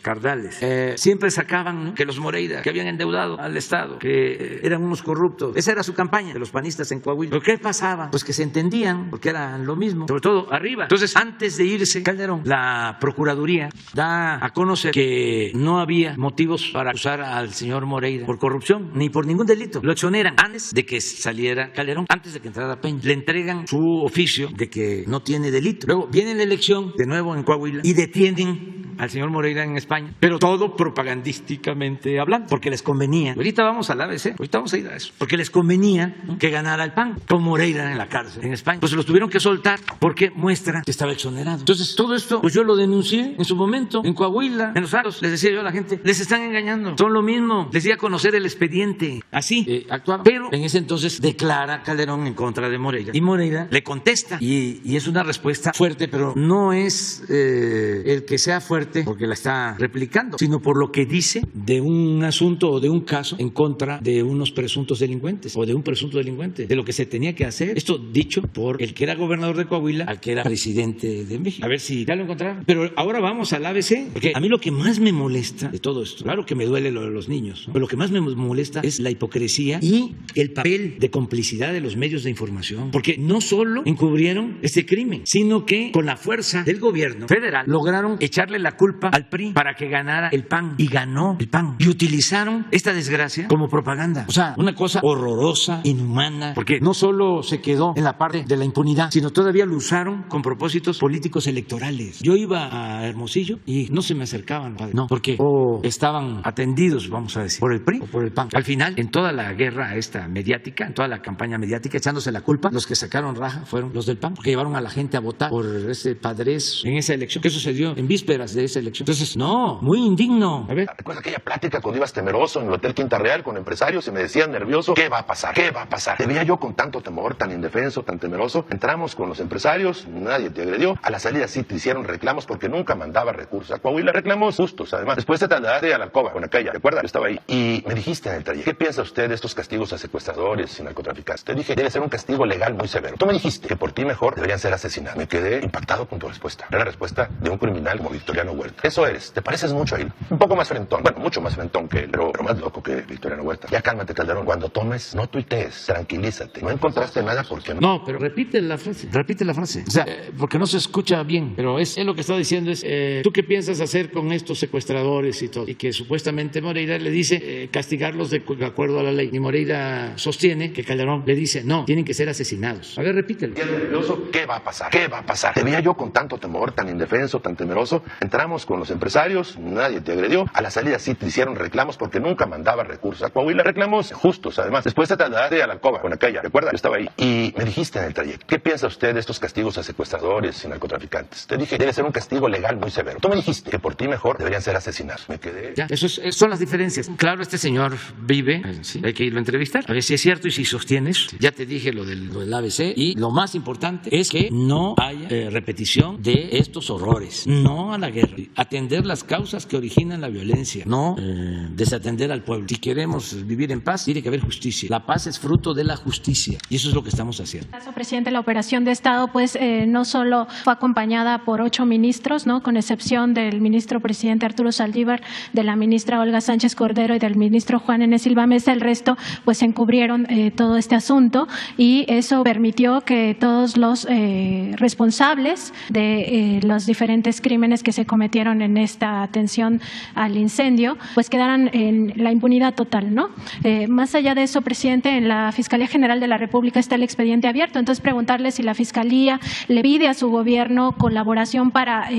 cardales. Siempre sacaban, ¿no?, que los Moreira, que habían endeudado al Estado, que eran unos corruptos. Esa era su campaña de los panistas en Coahuila. ¿Pero qué pasaba? Pues que se entendían, porque eran lo mismo, sobre todo arriba. Entonces, antes de irse Calderón, la Procuraduría da a conocer que no había motivos para acusar al señor Moreira por corrupción, ni por ningún delito. Lo exoneran antes de que saliera Calderón, antes de que entrara Peña. Le entregan su oficio de que no tiene delito. Luego viene la elección de nuevo en Coahuila y detienen al señor Moreira en España, pero todo propagandísticamente hablando, porque les convenía. Ahorita vamos al ABC, ahorita vamos a ir a eso, porque les convenía, ¿no?, que ganara el PAN, con Moreira en la cárcel en España. Pues los tuvieron que soltar porque muestra que estaba exonerado. Entonces, todo esto, pues yo lo denuncié en su momento, en Coahuila, en Los Altos. Les decía yo a la gente, les están engañando, son lo mismo. Les di a conocer el expediente. Así actuaban. Pero en ese entonces declara Calderón en contra de Moreira y Moreira le contesta y es una respuesta fuerte, pero no es el que sea fuerte porque la está replicando, sino por lo que dice de un asunto o de un caso en contra de unos presuntos delincuentes o de un presunto delincuente, de lo que se tenía que hacer. Esto dicho por el que era gobernador de Coahuila al que era presidente de México. A ver si ya lo encontraron. Pero ahora vamos al ABC, porque a mí lo que más me molesta de todo esto, claro que me duele lo de los niños, ¿no?, pero lo que más me molesta es la hipocresía y el papel de complicidad de los medios de información, porque no solo encubrieron este crimen, sino que con la fuerza del gobierno federal lograron echarle la culpa al PRI para que ganara el PAN, y ganó el PAN, y utilizaron esta desgracia como propaganda. O sea, una cosa horrorosa, inhumana, porque no solo se quedó en la parte de la impunidad, sino todavía lo usaron con propósitos políticos electorales. Yo iba a Hermosillo y no se me acercaban, padre, no, porque estaban atendidos, vamos a decir, por el PRI o por el PAN. Al final, en toda la guerra esta mediática, en toda la campaña mediática, echándose la culpa, los que sacaron raja fueron los del PAN, porque llevaron a la gente a votar por ese padrés en esa elección. ¿Qué sucedió en vísperas de esa elección? Entonces, no, muy indigno. A ver. ¿Recuerdas aquella plática cuando ibas temeroso en el Hotel Quinta Real con empresarios y me decían nervioso? ¿Qué va a pasar? ¿Qué va a pasar? Te veía yo con tanto temor, tan indefenso, tan temeroso. Entramos con los empresarios, nadie te agredió. A la salida sí te hicieron reclamos porque nunca mandaba recursos a Coahuila. Reclamos justos, además. Después te trasladaste a la alcoba con aquella, ¿recuerdas? Yo estaba ahí. Y me dijiste en el trayecto, ¿qué piensa usted de estos castigos a secuestradores y narcotraficantes? Te dije, debe ser un castigo legal muy severo. Tú me dijiste que por ti mejor deberían ser asesinados. Me quedé impactado con tu respuesta. Era la respuesta de un criminal como Victoriano Huerta. Eso eres. Te pareces mucho a él. Un poco más frentón. Bueno, mucho más frentón que él, pero más loco que Victoriano Huerta. Ya cálmate, Calderón. Cuando tomes, no tuitees. Tranquilízate. No encontraste nada porque no. No, pero repite la frase. Repite la frase. O sea, porque no se escucha bien. Pero es lo que está diciendo es, ¿tú qué piensas hacer con estos secuestradores y todo? Y que supuestamente Moreira le dice castigarlos de acuerdo a la ley. Y Moreira sostiene que Calderón le dice, no, tienen que ser asesinados. A ver, repítelo. Nervioso, ¿qué va a pasar? ¿Qué va a pasar? Te veía yo con tanto temor, tan indefenso, tan temeroso. Entramos con los empresarios, nadie te agredió. A la salida sí te hicieron reclamos porque nunca mandaba recursos a Coahuila. Reclamos justos, además. Después te trasladaste a la alcoba con aquella, ¿recuerdas? Yo estaba ahí. Y me dijiste en el trayecto, ¿qué piensa usted de estos castigos a secuestradores y narcotraficantes? Te dije, debe ser un castigo legal muy severo. Tú me dijiste que por ti mejor deberían ser asesinados. Me quedé. Ya, esas son las diferencias. Claro, este señor vive, sí, hay que irlo a entrevistar, a ver si es cierto y si sostienes. Ya te dije lo del ABC, y lo más importante es que no haya repetición de estos horrores. No a la guerra. gobierno. Atender las causas que originan la violencia, no desatender al pueblo. Si queremos vivir en paz, tiene que haber justicia. La paz es fruto de la justicia y eso es lo que estamos haciendo. Presidente, la operación de Estado pues no solo fue acompañada por 8 ministros, ¿no?, con excepción del ministro presidente Arturo Saldívar, de la ministra Olga Sánchez Cordero y del ministro Juan N. Silva Mesa. El resto pues encubrieron todo este asunto y eso permitió que todos los responsables de los diferentes crímenes que se cometieron en esta atención al incendio pues quedaran en la impunidad total, ¿no? Más allá de eso, presidente, en la Fiscalía General de la República está el expediente abierto. Entonces, preguntarle si la Fiscalía le pide a su gobierno colaboración para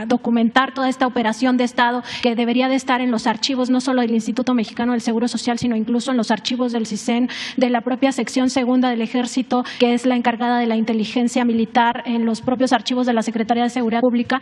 documentar toda esta operación de Estado que debería de estar en los archivos no solo del Instituto Mexicano del Seguro Social, sino incluso en los archivos del CISEN, de la propia sección segunda del Ejército, que es la encargada de la inteligencia militar, en los propios archivos de la Secretaría de Seguridad Pública,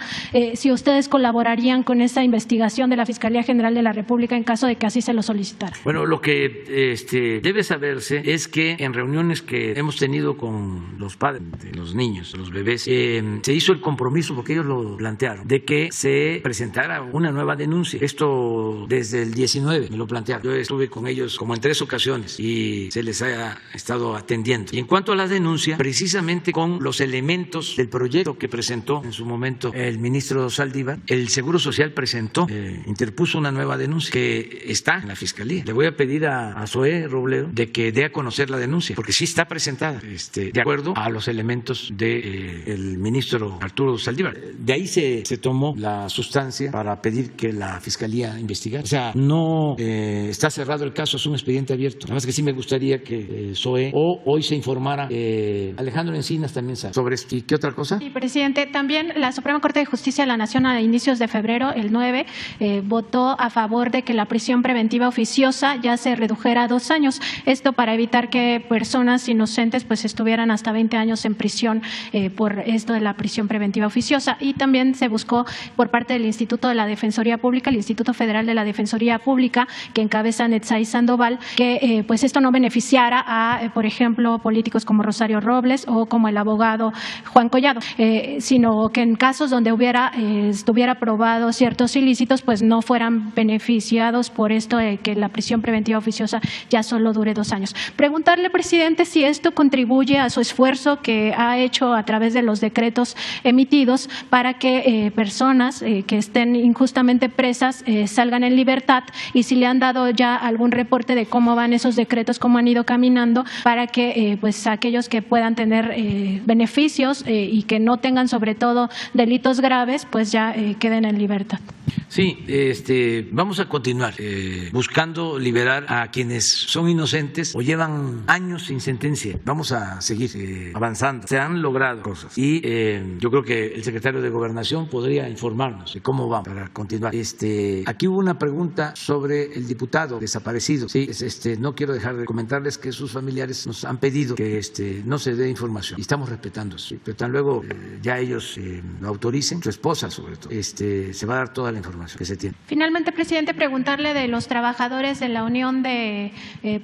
si ustedes colaborarían con esa investigación de la Fiscalía General de la República en caso de que así se lo solicitara. Bueno, lo que debe saberse es que en reuniones que hemos tenido con los padres de los niños, de los bebés, se hizo el compromiso, porque ellos lo plantearon, de que se presentara una nueva denuncia. Esto desde el 19 me lo plantearon. Yo estuve con ellos como en 3 ocasiones y se les ha estado atendiendo. Y en cuanto a la denuncia, precisamente con los elementos del proyecto que presentó en su momento el ministro Saldívar, el Seguro Social interpuso una nueva denuncia que está en la Fiscalía. Le voy a pedir a Zoé Robledo de que dé a conocer la denuncia, porque sí está presentada de acuerdo a los elementos del ministro Arturo Saldívar. De ahí se tomó la sustancia para pedir que la Fiscalía investigara. O sea, no está cerrado el caso, es un expediente abierto. Nada más que sí me gustaría que Zoé o hoy se informara. Alejandro Encinas también sabe sobre esto. ¿Y qué otra cosa? Sí, presidente, también la Suprema Corte de Justicia de la Nación a inicios de febrero, el 9, votó a favor de que la prisión preventiva oficiosa ya se redujera a 2 años. Esto para evitar que personas inocentes pues estuvieran hasta 20 años en prisión por esto de la prisión preventiva oficiosa. Y también se buscó por parte del Instituto de la Defensoría Pública, el Instituto Federal de la Defensoría Pública, que encabeza Netzai Sandoval, que pues esto no beneficiara a, por ejemplo, políticos como Rosario Robles o como el abogado Juan Collado, sino que en casos donde estuviera probado ciertos ilícitos, pues no fueran beneficiados por esto de que la prisión preventiva oficiosa ya solo dure 2 años. Preguntarle, presidente, si esto contribuye a su esfuerzo que ha hecho a través de los decretos emitidos para que personas que estén injustamente presas salgan en libertad, y si le han dado ya algún reporte de cómo van esos decretos, cómo han ido caminando, para que pues aquellos que puedan tener beneficios y que no tengan sobre todo delitos graves, pues ya queden en libertad. Sí, vamos a continuar buscando liberar a quienes son inocentes o llevan años sin sentencia. Vamos a seguir avanzando. Se han logrado cosas y yo creo que el secretario de Gobernación podría informarnos de cómo vamos para continuar. Aquí hubo una pregunta sobre el diputado desaparecido. Sí, no quiero dejar de comentarles que sus familiares nos han pedido que no se dé información y estamos respetando eso. Pero tan luego ya ellos lo autoricen, su esposa sobre todo, se va a dar toda la información que se tiene. Finalmente, presidente, preguntarle de los trabajadores de la Unión de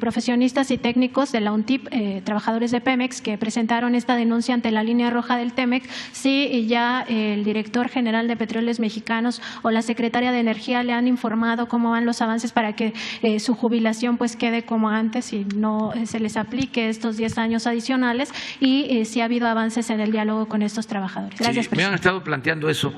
Profesionistas y Técnicos de la UNTIP, trabajadores de Pemex, que presentaron esta denuncia ante la línea roja del TEMEC, si ya el director general de Petróleos Mexicanos o la secretaria de Energía le han informado cómo van los avances para que su jubilación pues quede como antes y no se les aplique estos 10 años adicionales, y si ha habido avances en el diálogo con estos trabajadores. Gracias, presidente. Me han estado planteando eso,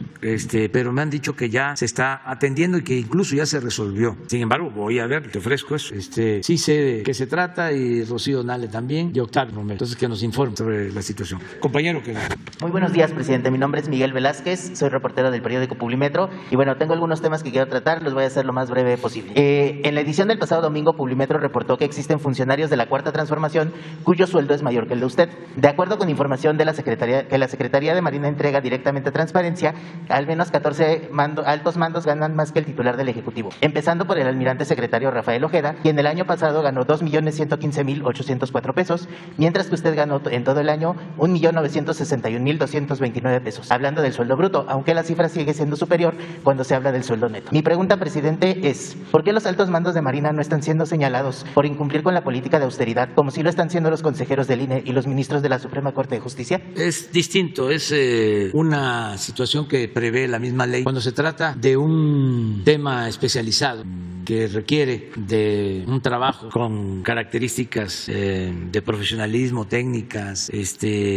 pero me han dicho que ya se está atendiendo y que incluso ya se resolvió. Sin embargo, voy a ver, te ofrezco eso. Sí sé de qué se trata, y Rocío Nale también, y Octavio Romero. Entonces, que nos informe sobre la situación. Compañero, que... Muy buenos días, presidente. Mi nombre es Miguel Velázquez, soy reportero del periódico Publimetro, y bueno, tengo algunos temas que quiero tratar, los voy a hacer lo más breve posible. En la edición del pasado domingo, Publimetro reportó que existen funcionarios de la Cuarta Transformación cuyo sueldo es mayor que el de usted. De acuerdo con información de la Secretaría de Marina entrega directamente a Transparencia, al menos 14 altos altos mandos ganan más que el titular del Ejecutivo, empezando por el almirante secretario Rafael Ojeda, quien el año pasado ganó 2.115.804 pesos, mientras que usted ganó en todo el año 1.961.229 pesos, hablando del sueldo bruto, aunque la cifra sigue siendo superior cuando se habla del sueldo neto. Mi pregunta, presidente, es ¿por qué los altos mandos de Marina no están siendo señalados por incumplir con la política de austeridad, como si lo están siendo los consejeros del INE y los ministros de la Suprema Corte de Justicia? Es distinto, es una situación que prevé la misma ley. Cuando se trata de un tema especializado que requiere de un trabajo con características de profesionalismo, técnicas,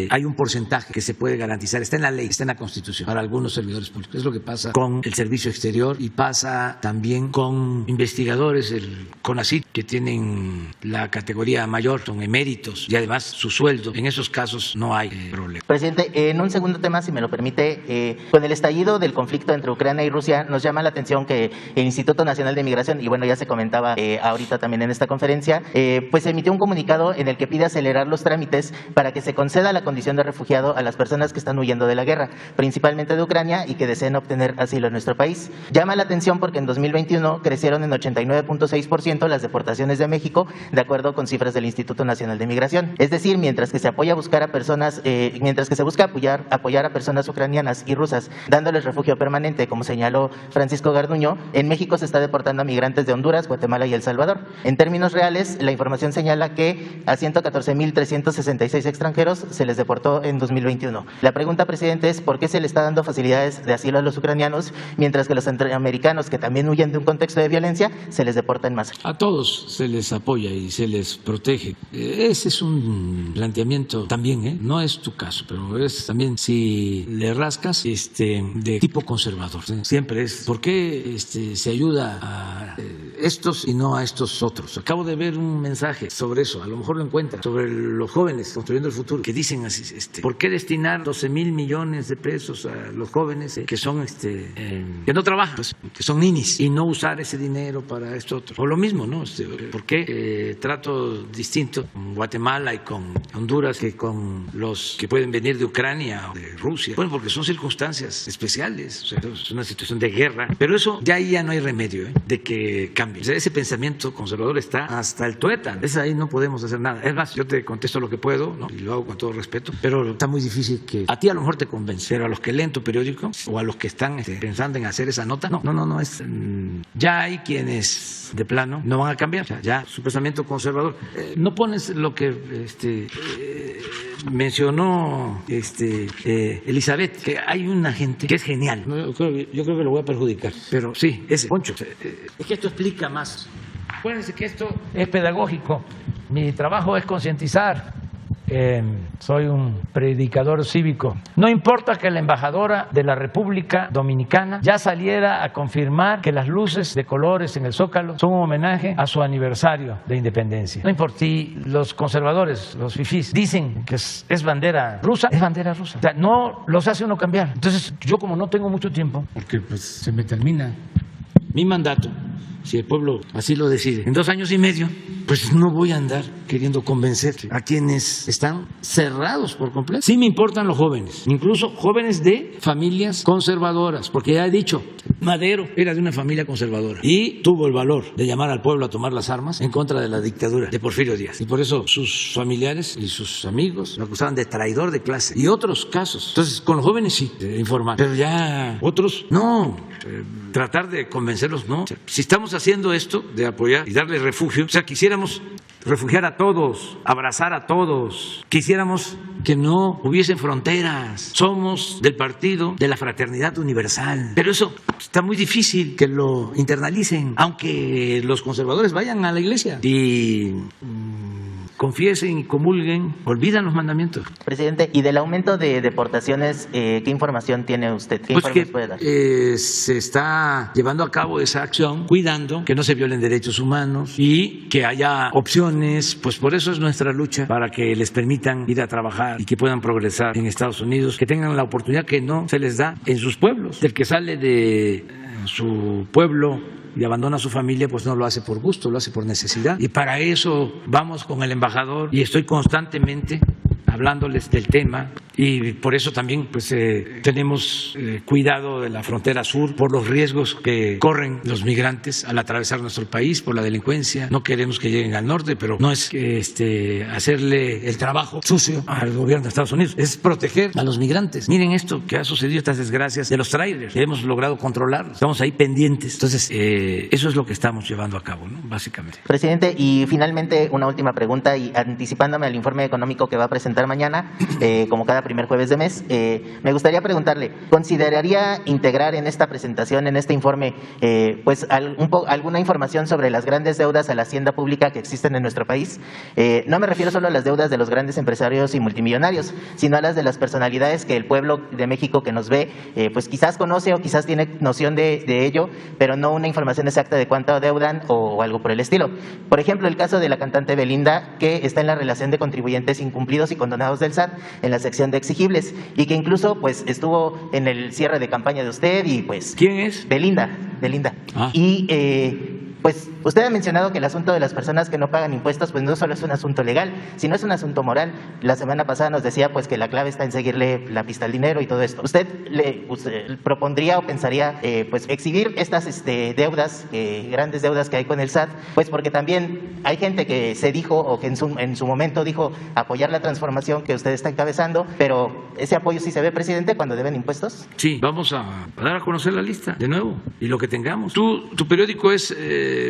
hay un porcentaje que se puede garantizar, está en la ley, está en la Constitución, para algunos servidores públicos. Es lo que pasa con el servicio exterior y pasa también con investigadores del CONACYT que tienen la categoría mayor, son eméritos y además su sueldo. En esos casos no hay problema. Presidente, en un segundo tema, si me lo permite, con el estallido del conflicto entre Ucrania y Rusia, nos llama la atención que el Instituto Nacional de Migración, y bueno, ya se comentaba ahorita también en esta conferencia, pues emitió un comunicado en el que pide acelerar los trámites para que se conceda la condición de refugiado a las personas que están huyendo de la guerra, principalmente de Ucrania, y que deseen obtener asilo en nuestro país. Llama la atención porque en 2021 crecieron en 89.6% las deportaciones de México, de acuerdo con cifras del Instituto Nacional de Migración. Es decir, mientras que se apoya a buscar a personas, mientras que se busca apoyar a personas ucranianas y rusas, dándoles refugio permanente, como señaló Francisco Garduño, en México se está deportando a migrantes de Honduras, Guatemala y El Salvador. En términos reales, la información señala que a 114.366 extranjeros se les deportó en 2021. La pregunta, presidente, es ¿por qué se le está dando facilidades de asilo a los ucranianos, mientras que los centroamericanos que también huyen de un contexto de violencia se les deporta en masa? A todos se les apoya y se les protege. Ese es un planteamiento también, no es tu caso, pero es también, si le rascas, de tipo conservador. Siempre es ¿por qué se ayuda a estos y no a estos otros? Acabo de ver un mensaje sobre eso, a lo mejor lo encuentran, sobre los jóvenes construyendo el futuro, que dicen así, ¿por qué destinar 12,000 millones de pesos a los jóvenes que son que no trabajan, pues, que son ninis, y no usar ese dinero para esto otro? O lo mismo, ¿no? ¿Por qué trato distinto con Guatemala y con Honduras que con los que pueden venir de Ucrania o de Rusia? Bueno, porque son circunstancias especiales, o sea, es una situación de guerra, pero eso ya no hay remedio de que cambie. O sea, ese pensamiento conservador está hasta el tuétano. Ahí no podemos hacer nada. Es más, yo te contesto lo que puedo, ¿no? Y lo hago con todo respeto, pero está muy difícil que a ti a lo mejor te convence, pero a los que leen tu periódico o a los que están pensando en hacer esa nota, no es. Ya hay quienes de plano no van a cambiar. O sea, ya su pensamiento conservador. No pones lo que mencionó Elizabeth, que hay una gente que es genial. Yo creo que lo voy a perjudicar, pero sí, ese Poncho. Es que esto explica más. Acuérdense que esto es pedagógico. Mi trabajo es concientizar. Soy un predicador cívico. No importa que la embajadora de la República Dominicana ya saliera a confirmar que las luces de colores en el Zócalo son un homenaje a su aniversario de independencia. No importa. Si los conservadores, los fifís, dicen que es bandera rusa, es bandera rusa. O sea, no los hace uno cambiar. Entonces, yo como no tengo mucho tiempo, porque pues se me termina mi mandato, si el pueblo así lo decide, en 2 años y medio, pues no voy a andar queriendo convencer a quienes están cerrados por completo. Sí me importan los jóvenes, incluso jóvenes de familias conservadoras, porque ya he dicho, Madero era de una familia conservadora y tuvo el valor de llamar al pueblo a tomar las armas en contra de la dictadura de Porfirio Díaz. Y por eso sus familiares y sus amigos lo acusaban de traidor de clase y otros casos. Entonces, con los jóvenes sí, informar, pero ya otros no. Tratar de convencerlos, no. O sea, si estamos haciendo esto de apoyar y darles refugio, o sea, quisiéramos refugiar a todos, abrazar a todos, quisiéramos que no hubiesen fronteras. Somos del partido de la fraternidad universal, pero eso está muy difícil que lo internalicen, aunque los conservadores vayan a la iglesia y confiesen y comulguen, olvidan los mandamientos. Presidente, y del aumento de deportaciones, ¿qué información tiene usted? ¿Qué informes puede dar? Se está llevando a cabo esa acción cuidando que no se violen derechos humanos y que haya opciones, pues por eso es nuestra lucha, para que les permitan ir a trabajar y que puedan progresar en Estados Unidos, que tengan la oportunidad que no se les da en sus pueblos. El que sale de su pueblo y abandona a su familia, pues no lo hace por gusto, lo hace por necesidad. Y para eso vamos con el embajador y estoy constantemente hablándoles del tema y por eso también pues tenemos cuidado de la frontera sur por los riesgos que corren los migrantes al atravesar nuestro país, por la delincuencia. No queremos que lleguen al norte, pero no es hacerle el trabajo sucio al gobierno de Estados Unidos, es proteger a los migrantes. Miren esto que ha sucedido, estas desgracias de los trailers, que hemos logrado controlarlos, estamos ahí pendientes. Entonces, eso es lo que estamos llevando a cabo, ¿no? Básicamente. Presidente, y finalmente una última pregunta, y anticipándome al informe económico que va a presentar mañana, como cada primer jueves de mes, me gustaría preguntarle, ¿consideraría integrar en esta presentación, en este informe, pues alguna información sobre las grandes deudas a la hacienda pública que existen en nuestro país? No me refiero solo a las deudas de los grandes empresarios y multimillonarios, sino a las de las personalidades que el pueblo de México que nos ve, pues quizás conoce o quizás tiene noción de ello, pero no una información exacta de cuánto deudan o algo por el estilo. Por ejemplo, el caso de la cantante Belinda, que está en la relación de contribuyentes incumplidos y condonados del SAT en la sección de exigibles, y que incluso pues estuvo en el cierre de campaña de usted y pues... ¿Quién es? Belinda. Ah. Y pues usted ha mencionado que el asunto de las personas que no pagan impuestos pues no solo es un asunto legal, sino es un asunto moral. La semana pasada nos decía pues que la clave está en seguirle la pista al dinero y todo esto. ¿Usted propondría o pensaría pues exhibir estas deudas, grandes deudas que hay con el SAT? Pues porque también hay gente que se dijo o que en su momento dijo apoyar la transformación que usted está encabezando, pero ese apoyo sí se ve, presidente, cuando deben impuestos. Sí, vamos a dar a conocer la lista de nuevo y lo que tengamos. Tu periódico es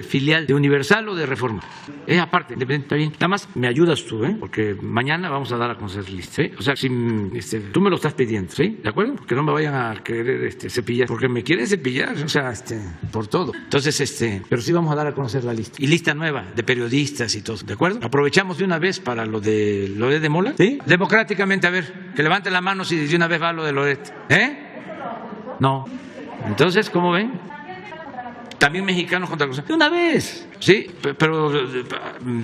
filial de Universal o de Reforma. Es aparte, está bien. Nada más me ayudas tú, porque mañana vamos a dar a conocer la lista. O sea, si tú me lo estás pidiendo, ¿sí? ¿De acuerdo? Porque no me vayan a querer cepillar, porque me quieren cepillar, o sea, por todo. Entonces, pero sí vamos a dar a conocer la lista. Y lista nueva de periodistas y todo, ¿de acuerdo? Aprovechamos de una vez para lo de Mola, ¿sí? Democráticamente, a ver, que levanten la mano si de una vez va lo de Loret. No. Entonces, ¿cómo ven? También mexicanos contra la... De una vez, sí, pero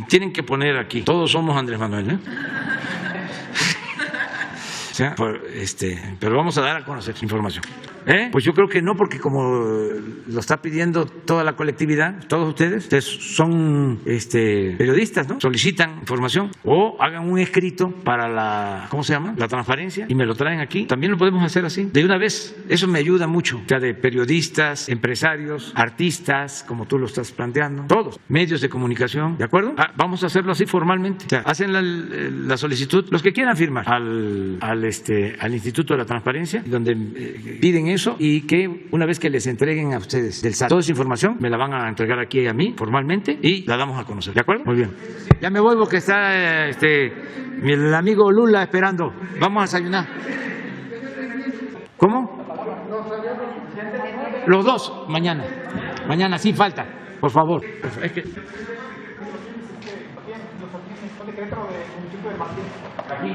tienen que poner aquí, todos somos Andrés Manuel, O sea, pero vamos a dar a conocer información. Pues yo creo que no, porque como lo está pidiendo toda la colectividad, todos ustedes son periodistas, ¿no? Solicitan información o hagan un escrito para la transparencia y me lo traen aquí. También lo podemos hacer así, de una vez. Eso me ayuda mucho. O sea, de periodistas, empresarios, artistas, como tú lo estás planteando, todos, medios de comunicación, ¿de acuerdo? Vamos a hacerlo así formalmente. O sea, hacen la solicitud, los que quieran firmar, al Instituto de la Transparencia, donde piden eso, y que una vez que les entreguen a ustedes del SAT toda esa información, me la van a entregar aquí a mí formalmente y la damos a conocer, ¿de acuerdo? Muy bien. Ya me vuelvo, que está el amigo Lula esperando. Vamos a desayunar. ¿Cómo? Los dos, mañana. Mañana sí falta, por favor. Es que... Aquí.